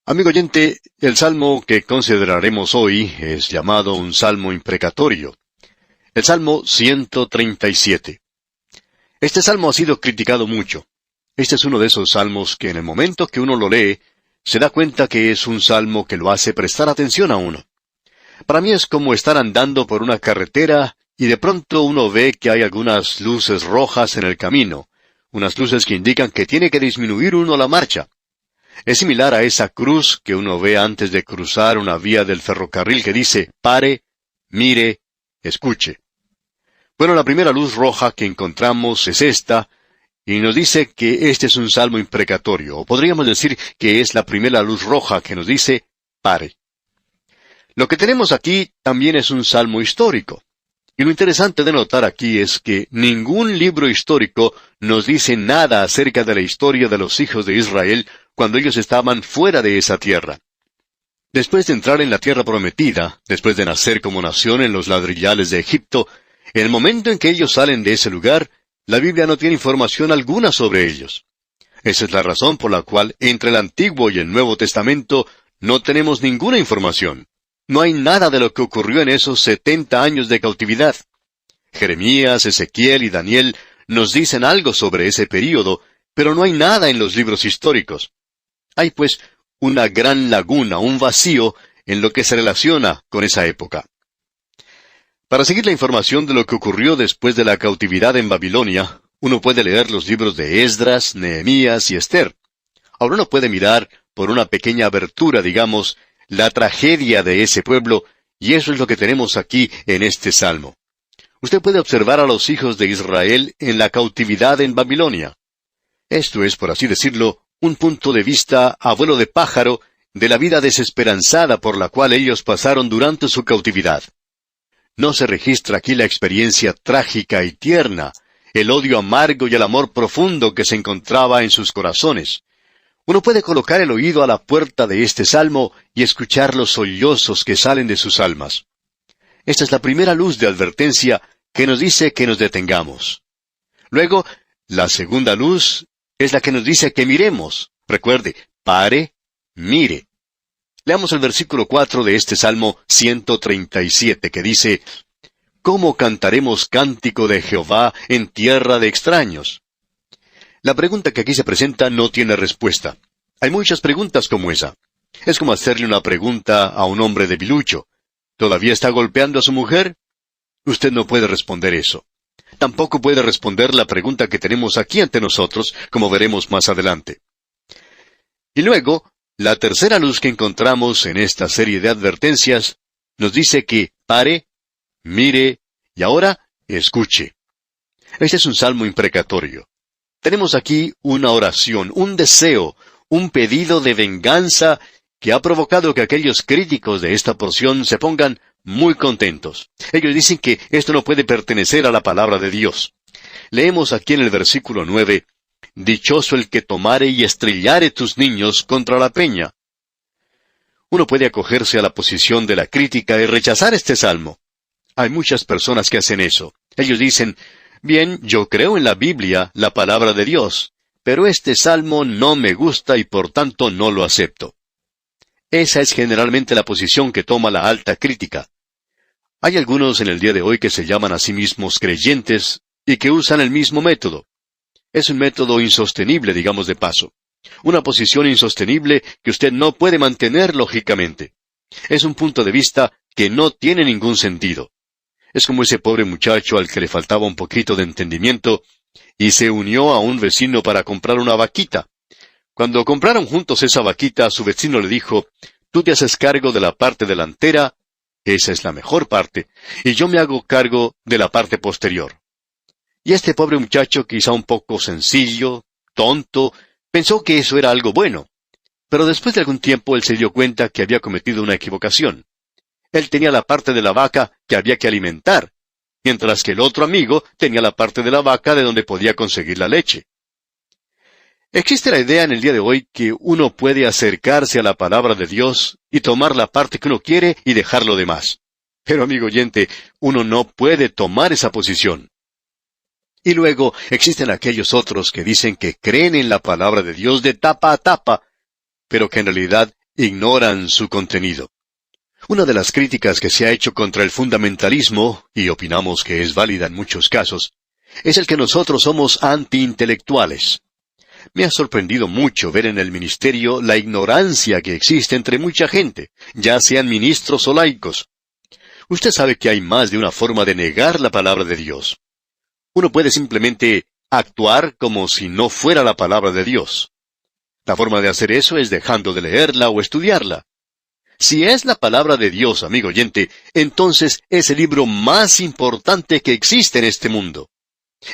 Amigo oyente, el salmo que consideraremos hoy es llamado un salmo imprecatorio. El Salmo 137. Este salmo ha sido criticado mucho. Este es uno de esos salmos que en el momento que uno lo lee, se da cuenta que es un salmo que lo hace prestar atención a uno. Para mí es como estar andando por una carretera y de pronto uno ve que hay algunas luces rojas en el camino, unas luces que indican que tiene que disminuir uno la marcha. Es similar a esa cruz que uno ve antes de cruzar una vía del ferrocarril que dice, pare, mire, escuche. Bueno, la primera luz roja que encontramos es esta, y nos dice que este es un salmo imprecatorio, o podríamos decir que es la primera luz roja que nos dice, pare. Lo que tenemos aquí también es un salmo histórico. Y lo interesante de notar aquí es que ningún libro histórico nos dice nada acerca de la historia de los hijos de Israel cuando ellos estaban fuera de esa tierra. Después de entrar en la tierra prometida, después de nacer como nación en los ladrillales de Egipto, en el momento en que ellos salen de ese lugar, la Biblia no tiene información alguna sobre ellos. Esa es la razón por la cual entre el Antiguo y el Nuevo Testamento no tenemos ninguna información. No hay nada de lo que ocurrió en esos 70 años de cautividad. Jeremías, Ezequiel y Daniel nos dicen algo sobre ese período, pero no hay nada en los libros históricos. Hay pues una gran laguna, un vacío, en lo que se relaciona con esa época. Para seguir la información de lo que ocurrió después de la cautividad en Babilonia, uno puede leer los libros de Esdras, Nehemías y Esther. Ahora uno puede mirar por una pequeña abertura, digamos, la tragedia de ese pueblo, y eso es lo que tenemos aquí en este salmo. Usted puede observar a los hijos de Israel en la cautividad en Babilonia. Esto es, por así decirlo, un punto de vista a vuelo de pájaro de la vida desesperanzada por la cual ellos pasaron durante su cautividad. No se registra aquí la experiencia trágica y tierna, el odio amargo y el amor profundo que se encontraba en sus corazones. Uno puede colocar el oído a la puerta de este salmo y escuchar los sollozos que salen de sus almas. Esta es la primera luz de advertencia que nos dice que nos detengamos. Luego, la segunda luz es la que nos dice que miremos. Recuerde, pare, mire. Leamos el versículo 4 de este Salmo 137, que dice, ¿Cómo cantaremos cántico de Jehová en tierra de extraños? La pregunta que aquí se presenta no tiene respuesta. Hay muchas preguntas como esa. Es como hacerle una pregunta a un hombre debilucho. ¿Todavía está golpeando a su mujer? Usted no puede responder eso. Tampoco puede responder la pregunta que tenemos aquí ante nosotros, como veremos más adelante. Y luego, la tercera luz que encontramos en esta serie de advertencias nos dice que pare, mire y ahora escuche. Este es un salmo imprecatorio. Tenemos aquí una oración, un deseo, un pedido de venganza que ha provocado que aquellos críticos de esta porción se pongan muy contentos. Ellos dicen que esto no puede pertenecer a la palabra de Dios. Leemos aquí en el versículo 9, «Dichoso el que tomare y estrellare tus niños contra la peña». Uno puede acogerse a la posición de la crítica y rechazar este salmo. Hay muchas personas que hacen eso. Ellos dicen, «Bien, yo creo en la Biblia, la palabra de Dios, pero este salmo no me gusta y por tanto no lo acepto». Esa es generalmente la posición que toma la alta crítica. Hay algunos en el día de hoy que se llaman a sí mismos creyentes y que usan el mismo método. Es un método insostenible, digamos de paso. Una posición insostenible que usted no puede mantener lógicamente. Es un punto de vista que no tiene ningún sentido. Es como ese pobre muchacho al que le faltaba un poquito de entendimiento y se unió a un vecino para comprar una vaquita. Cuando compraron juntos esa vaquita, su vecino le dijo, «Tú te haces cargo de la parte delantera, esa es la mejor parte, y yo me hago cargo de la parte posterior». Y este pobre muchacho, quizá un poco sencillo, tonto, pensó que eso era algo bueno. Pero después de algún tiempo él se dio cuenta que había cometido una equivocación. Él tenía la parte de la vaca que había que alimentar, mientras que el otro amigo tenía la parte de la vaca de donde podía conseguir la leche. Existe la idea en el día de hoy que uno puede acercarse a la palabra de Dios y tomar la parte que uno quiere y dejar lo demás. Pero, amigo oyente, uno no puede tomar esa posición. Y luego existen aquellos otros que dicen que creen en la palabra de Dios de tapa a tapa, pero que en realidad ignoran su contenido. Una de las críticas que se ha hecho contra el fundamentalismo, y opinamos que es válida en muchos casos, es el que nosotros somos antiintelectuales. Me ha sorprendido mucho ver en el ministerio la ignorancia que existe entre mucha gente, ya sean ministros o laicos. Usted sabe que hay más de una forma de negar la palabra de Dios. Uno puede simplemente actuar como si no fuera la palabra de Dios. La forma de hacer eso es dejando de leerla o estudiarla. Si es la palabra de Dios, amigo oyente, entonces es el libro más importante que existe en este mundo.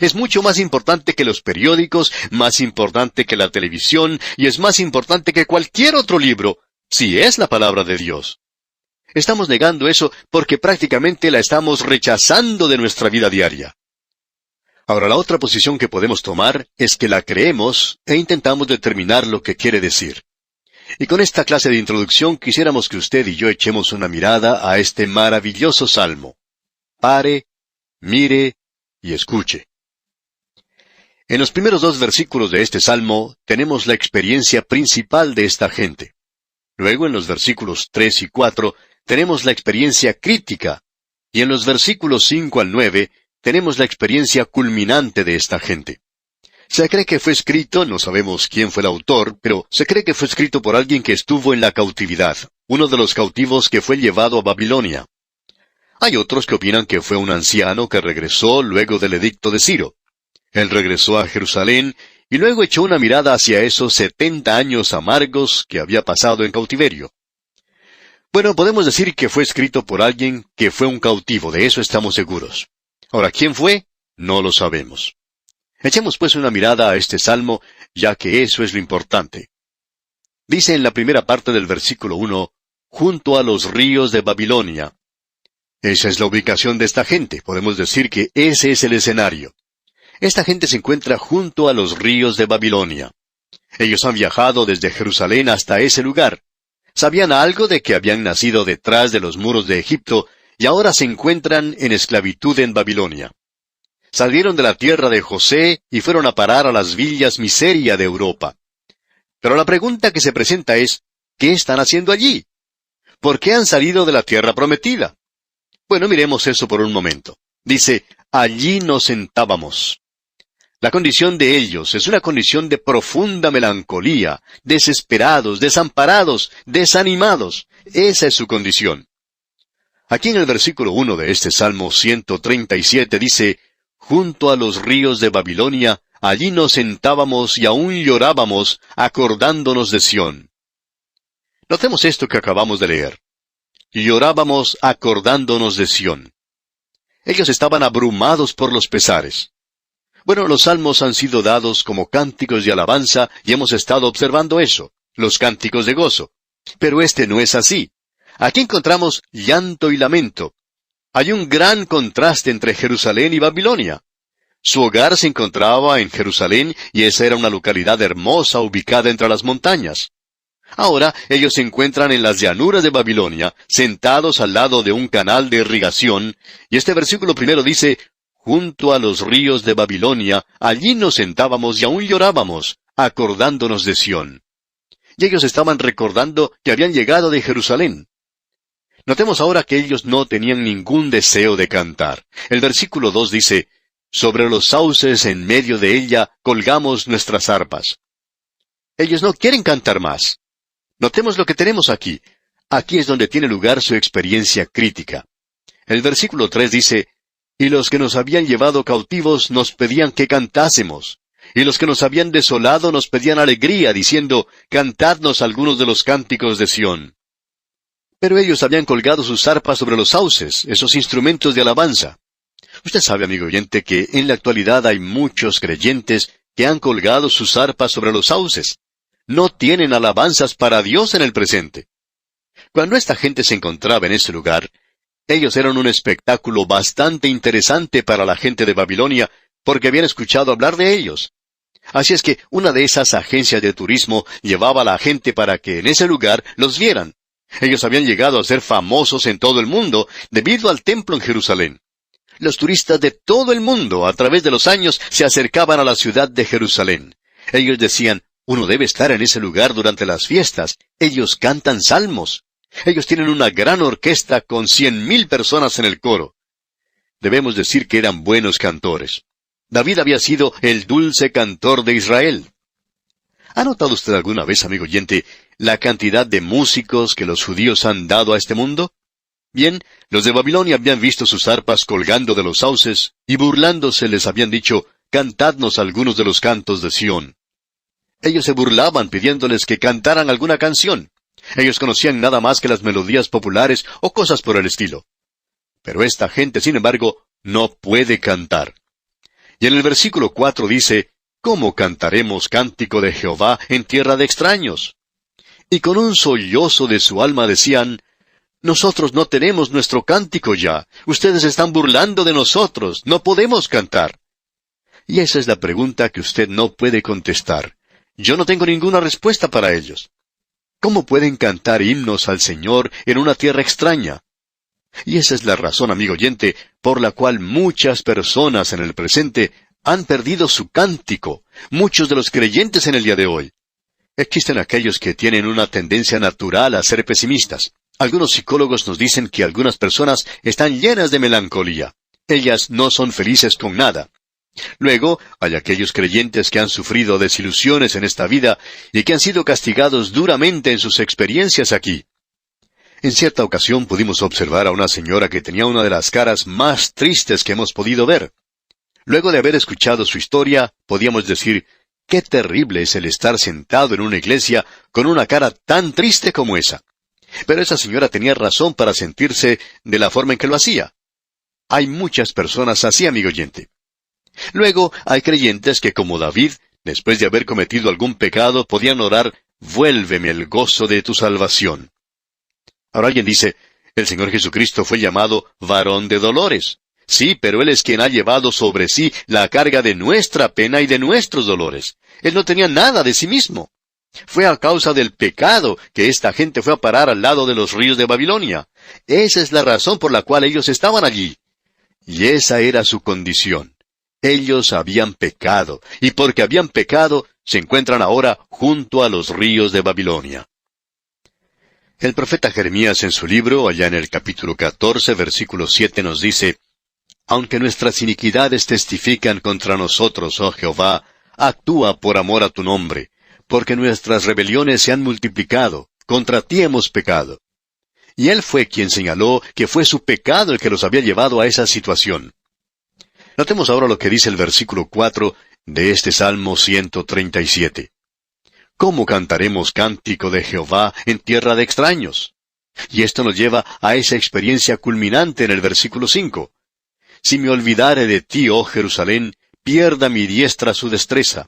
Es mucho más importante que los periódicos, más importante que la televisión, y es más importante que cualquier otro libro, si es la palabra de Dios. Estamos negando eso porque prácticamente la estamos rechazando de nuestra vida diaria. Ahora, la otra posición que podemos tomar es que la creemos e intentamos determinar lo que quiere decir. Y con esta clase de introducción quisiéramos que usted y yo echemos una mirada a este maravilloso salmo. Pare, mire y escuche. En los primeros 2 versículos de este salmo tenemos la experiencia principal de esta gente. Luego, en los versículos 3 y 4, tenemos la experiencia crítica. Y en los versículos 5 al 9, tenemos la experiencia culminante de esta gente. Se cree que fue escrito, no sabemos quién fue el autor, pero se cree que fue escrito por alguien que estuvo en la cautividad, uno de los cautivos que fue llevado a Babilonia. Hay otros que opinan que fue un anciano que regresó luego del edicto de Ciro. Él regresó a Jerusalén y luego echó una mirada hacia esos 70 años amargos que había pasado en cautiverio. Bueno, podemos decir que fue escrito por alguien que fue un cautivo, de eso estamos seguros. Ahora, ¿quién fue? No lo sabemos. Echemos pues una mirada a este salmo, ya que eso es lo importante. Dice en la primera parte del versículo 1, junto a los ríos de Babilonia. Esa es la ubicación de esta gente, podemos decir que ese es el escenario. Esta gente se encuentra junto a los ríos de Babilonia. Ellos han viajado desde Jerusalén hasta ese lugar. Sabían algo de que habían nacido detrás de los muros de Egipto y ahora se encuentran en esclavitud en Babilonia. Salieron de la tierra de José y fueron a parar a las villas miseria de Europa. Pero la pregunta que se presenta es, ¿qué están haciendo allí? ¿Por qué han salido de la tierra prometida? Bueno, miremos eso por un momento. Dice, allí nos sentábamos. La condición de ellos es una condición de profunda melancolía, desesperados, desamparados, desanimados. Esa es su condición. Aquí en el versículo 1 de este Salmo 137 dice, junto a los ríos de Babilonia, allí nos sentábamos y aún llorábamos, acordándonos de Sión. Notemos esto que acabamos de leer. Llorábamos acordándonos de Sión. Ellos estaban abrumados por los pesares. Bueno, los salmos han sido dados como cánticos de alabanza y hemos estado observando eso, los cánticos de gozo. Pero este no es así. Aquí encontramos llanto y lamento. Hay un gran contraste entre Jerusalén y Babilonia. Su hogar se encontraba en Jerusalén y esa era una localidad hermosa ubicada entre las montañas. Ahora ellos se encuentran en las llanuras de Babilonia, sentados al lado de un canal de irrigación, y este versículo primero dice, junto a los ríos de Babilonia, allí nos sentábamos y aún llorábamos, acordándonos de Sión. Y ellos estaban recordando que habían llegado de Jerusalén. Notemos ahora que ellos no tenían ningún deseo de cantar. El versículo 2 dice, sobre los sauces en medio de ella colgamos nuestras arpas. Ellos no quieren cantar más. Notemos lo que tenemos aquí. Aquí es donde tiene lugar su experiencia crítica. El versículo 3 dice, y los que nos habían llevado cautivos nos pedían que cantásemos. Y los que nos habían desolado nos pedían alegría, diciendo, cantadnos algunos de los cánticos de Sión. Pero ellos habían colgado sus arpas sobre los sauces, esos instrumentos de alabanza. Usted sabe, amigo oyente, que en la actualidad hay muchos creyentes que han colgado sus arpas sobre los sauces. No tienen alabanzas para Dios en el presente. Cuando esta gente se encontraba en ese lugar, ellos eran un espectáculo bastante interesante para la gente de Babilonia, porque habían escuchado hablar de ellos. Así es que una de esas agencias de turismo llevaba a la gente para que en ese lugar los vieran. Ellos habían llegado a ser famosos en todo el mundo debido al templo en Jerusalén. Los turistas de todo el mundo a través de los años se acercaban a la ciudad de Jerusalén. Ellos decían, Uno debe estar en ese lugar durante las fiestas. Ellos cantan salmos. Ellos tienen una gran orquesta con 100,000 personas en el coro. Debemos decir que eran buenos cantores. David había sido el dulce cantor de Israel. ¿Ha notado usted alguna vez, amigo oyente, la cantidad de músicos que los judíos han dado a este mundo? Bien, los de Babilonia habían visto sus arpas colgando de los sauces, y burlándose les habían dicho, «Cantadnos algunos de los cantos de Sión». Ellos se burlaban pidiéndoles que cantaran alguna canción. Ellos conocían nada más que las melodías populares o cosas por el estilo. Pero esta gente, sin embargo, no puede cantar. Y en el versículo 4 dice, «¿Cómo cantaremos cántico de Jehová en tierra de extraños?» Y con un sollozo de su alma decían, «Nosotros no tenemos nuestro cántico ya. Ustedes están burlando de nosotros. No podemos cantar». Y esa es la pregunta que usted no puede contestar. Yo no tengo ninguna respuesta para ellos. ¿Cómo pueden cantar himnos al Señor en una tierra extraña? Y esa es la razón, amigo oyente, por la cual muchas personas en el presente han perdido su cántico, muchos de los creyentes en el día de hoy. Existen aquellos que tienen una tendencia natural a ser pesimistas. Algunos psicólogos nos dicen que algunas personas están llenas de melancolía. Ellas no son felices con nada. Luego, hay aquellos creyentes que han sufrido desilusiones en esta vida y que han sido castigados duramente en sus experiencias aquí. En cierta ocasión pudimos observar a una señora que tenía una de las caras más tristes que hemos podido ver. Luego de haber escuchado su historia, podíamos decir, qué terrible es el estar sentado en una iglesia con una cara tan triste como esa. Pero esa señora tenía razón para sentirse de la forma en que lo hacía. Hay muchas personas así, amigo oyente. Luego, hay creyentes que, como David, después de haber cometido algún pecado, podían orar, «Vuélveme el gozo de tu salvación». Ahora alguien dice, el Señor Jesucristo fue llamado varón de dolores. Sí, pero Él es quien ha llevado sobre sí la carga de nuestra pena y de nuestros dolores. Él no tenía nada de sí mismo. Fue a causa del pecado que esta gente fue a parar al lado de los ríos de Babilonia. Esa es la razón por la cual ellos estaban allí. Y esa era su condición. Ellos habían pecado, y porque habían pecado, se encuentran ahora junto a los ríos de Babilonia. El profeta Jeremías en su libro, allá en el capítulo 14, versículo 7, nos dice, «Aunque nuestras iniquidades testifican contra nosotros, oh Jehová, actúa por amor a tu nombre, porque nuestras rebeliones se han multiplicado, contra ti hemos pecado». Y él fue quien señaló que fue su pecado el que los había llevado a esa situación. Notemos ahora lo que dice el versículo 4 de este Salmo 137. ¿Cómo cantaremos cántico de Jehová en tierra de extraños? Y esto nos lleva a esa experiencia culminante en el versículo 5. Si me olvidare de ti, oh Jerusalén, pierda mi diestra su destreza.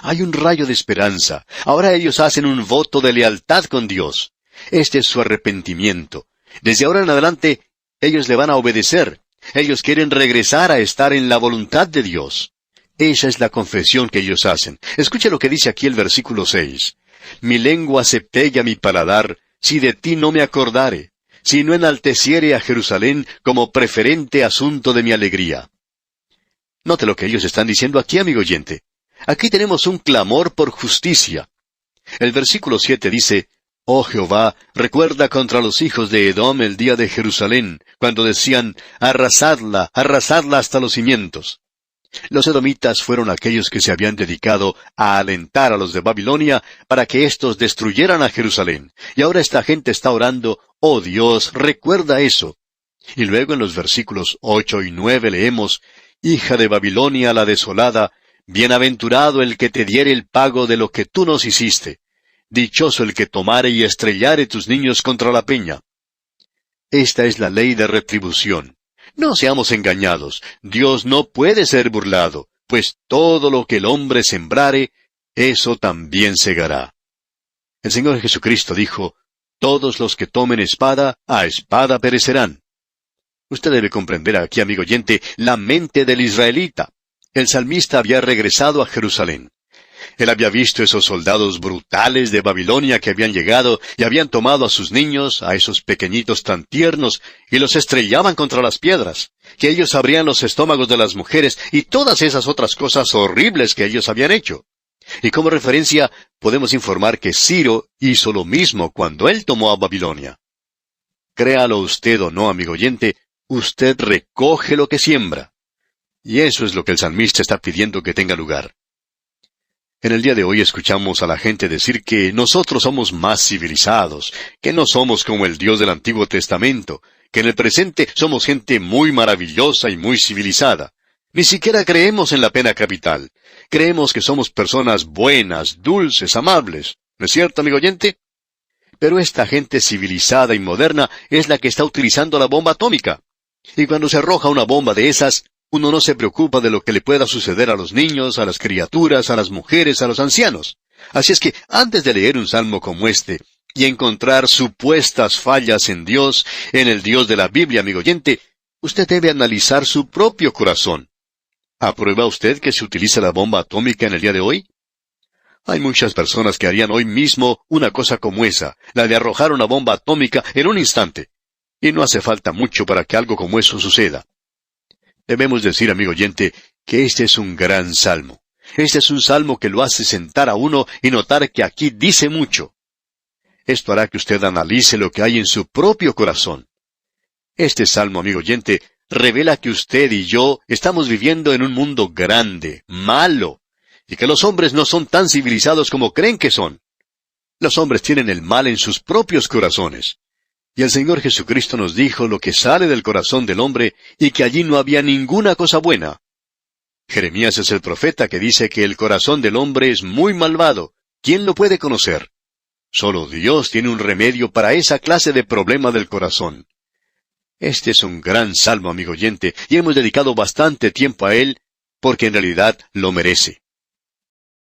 Hay un rayo de esperanza. Ahora ellos hacen un voto de lealtad con Dios. Este es su arrepentimiento. Desde ahora en adelante, ellos le van a obedecer. Ellos quieren regresar a estar en la voluntad de Dios. Esa es la confesión que ellos hacen. Escuche lo que dice aquí el versículo 6. Mi lengua se pegue a mi paladar, si de ti no me acordare, si no enalteciere a Jerusalén como preferente asunto de mi alegría. Note lo que ellos están diciendo aquí, amigo oyente. Aquí tenemos un clamor por justicia. El versículo 7 dice, «Oh Jehová, recuerda contra los hijos de Edom el día de Jerusalén, cuando decían, arrasadla, arrasadla hasta los cimientos». Los edomitas fueron aquellos que se habían dedicado a alentar a los de Babilonia para que éstos destruyeran a Jerusalén. Y ahora esta gente está orando, «Oh Dios, recuerda eso». Y luego en los versículos 8 y 9 leemos, «Hija de Babilonia la desolada, bienaventurado el que te diere el pago de lo que tú nos hiciste. Dichoso el que tomare y estrellare tus niños contra la peña». Esta es la ley de retribución. No seamos engañados. Dios no puede ser burlado, pues todo lo que el hombre sembrare, eso también segará. El Señor Jesucristo dijo, «Todos los que tomen espada, a espada perecerán». Usted debe comprender aquí, amigo oyente, la mente del israelita. El salmista había regresado a Jerusalén. Él había visto esos soldados brutales de Babilonia que habían llegado y habían tomado a sus niños, a esos pequeñitos tan tiernos, y los estrellaban contra las piedras, que ellos abrían los estómagos de las mujeres y todas esas otras cosas horribles que ellos habían hecho. Y como referencia, podemos informar que Ciro hizo lo mismo cuando él tomó a Babilonia. Créalo usted o no, amigo oyente, usted recoge lo que siembra. Y eso es lo que el salmista está pidiendo que tenga lugar. En el día de hoy escuchamos a la gente decir que nosotros somos más civilizados, que no somos como el Dios del Antiguo Testamento, que en el presente somos gente muy maravillosa y muy civilizada. Ni siquiera creemos en la pena capital. Creemos que somos personas buenas, dulces, amables. ¿No es cierto, amigo oyente? Pero esta gente civilizada y moderna es la que está utilizando la bomba atómica. Y cuando se arroja una bomba de esas, uno no se preocupa de lo que le pueda suceder a los niños, a las criaturas, a las mujeres, a los ancianos. Así es que, antes de leer un salmo como este, y encontrar supuestas fallas en Dios, en el Dios de la Biblia, amigo oyente, usted debe analizar su propio corazón. ¿Aprueba usted que se utilice la bomba atómica en el día de hoy? Hay muchas personas que harían hoy mismo una cosa como esa, la de arrojar una bomba atómica en un instante. Y no hace falta mucho para que algo como eso suceda. Debemos decir, amigo oyente, que este es un gran salmo. Este es un salmo que lo hace sentar a uno y notar que aquí dice mucho. Esto hará que usted analice lo que hay en su propio corazón. Este salmo, amigo oyente, revela que usted y yo estamos viviendo en un mundo grande, malo, y que los hombres no son tan civilizados como creen que son. Los hombres tienen el mal en sus propios corazones. Y el Señor Jesucristo nos dijo lo que sale del corazón del hombre y que allí no había ninguna cosa buena. Jeremías es el profeta que dice que el corazón del hombre es muy malvado. ¿Quién lo puede conocer? Solo Dios tiene un remedio para esa clase de problema del corazón. Este es un gran salmo, amigo oyente, y hemos dedicado bastante tiempo a él porque en realidad lo merece.